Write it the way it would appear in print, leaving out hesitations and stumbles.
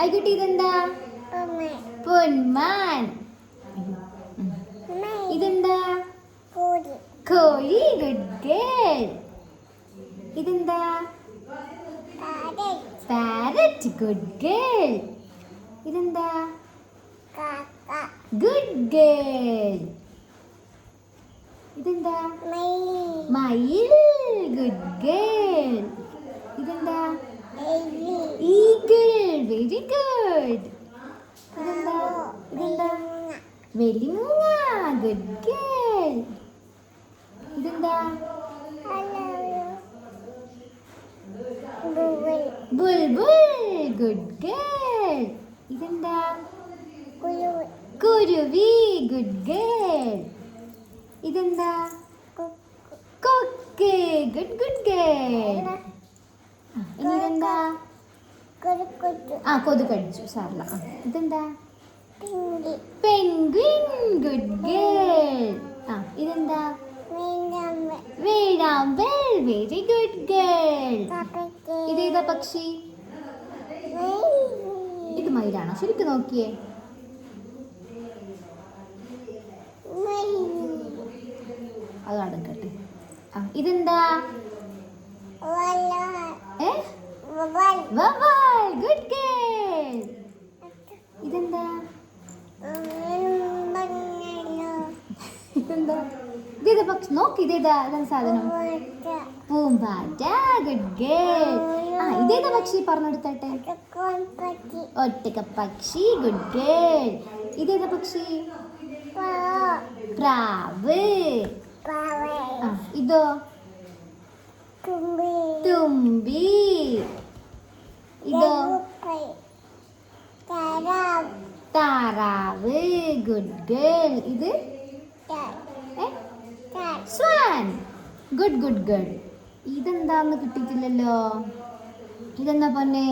ആയിക്കുട്ടി ഇതെന്താ? പൊന്മാൻ. ഇതെന്താ? കോഴി. Good girl. ഇതെന്താ? പാരറ്റ്. Good girl. ഇതെന്താ? Good girl. ഇതെന്താ? മയിൽ. Good girl. ഇതെന്താ? ഈഗിൾ. Very good. ഇതെന്താ? ഇതെന്താ? വെലിമൂങ്ങ. Good girl. ഇതെന്താ? ബുൾബുൾ. Good girl. ഇതെന്താ? കുരുവി. Good girl. ഇതെന്താ? കൊക്ക്. Good good girl. ഇനി ഇതെന്താ? കൊതു കടിച്ചു സാറില്ല. ഇതെന്താ? പെൻഗ്വിൻ. Good girl. ഇതെന്താ? വേഴാമ്പൽ. Very good girl. ഇതേതാ പക്ഷി? ഇത് മയിലാണോ? ശരിക്കും നോക്കിയേ. അത് നടക്കട്ടെ. ഇതെന്താ? വവ്വാൽ. Good girl. ഇതെന്താ? ഇതെന്താ? ഇതേതാ പക്ഷി? നോക്ക് ഇതേതാ സാധനം? പൂമ്പാറ്റ. Good girl. ഇതേതാ പക്ഷി? പറഞ്ഞെടുത്തട്ടെ. ഒറ്റക്ക പക്ഷി. Good girl. ഇതേതാ പക്ഷി? പ്രാവ്. ഇതോ? തുമ്പി. ഇതോ? താറാവ്. Good girl. ഇത് സ്വാൻ. Good good girl. ഇതെന്താന്ന് കിട്ടിയിട്ടില്ലല്ലോ. ഇതെന്താ പൊന്നെ?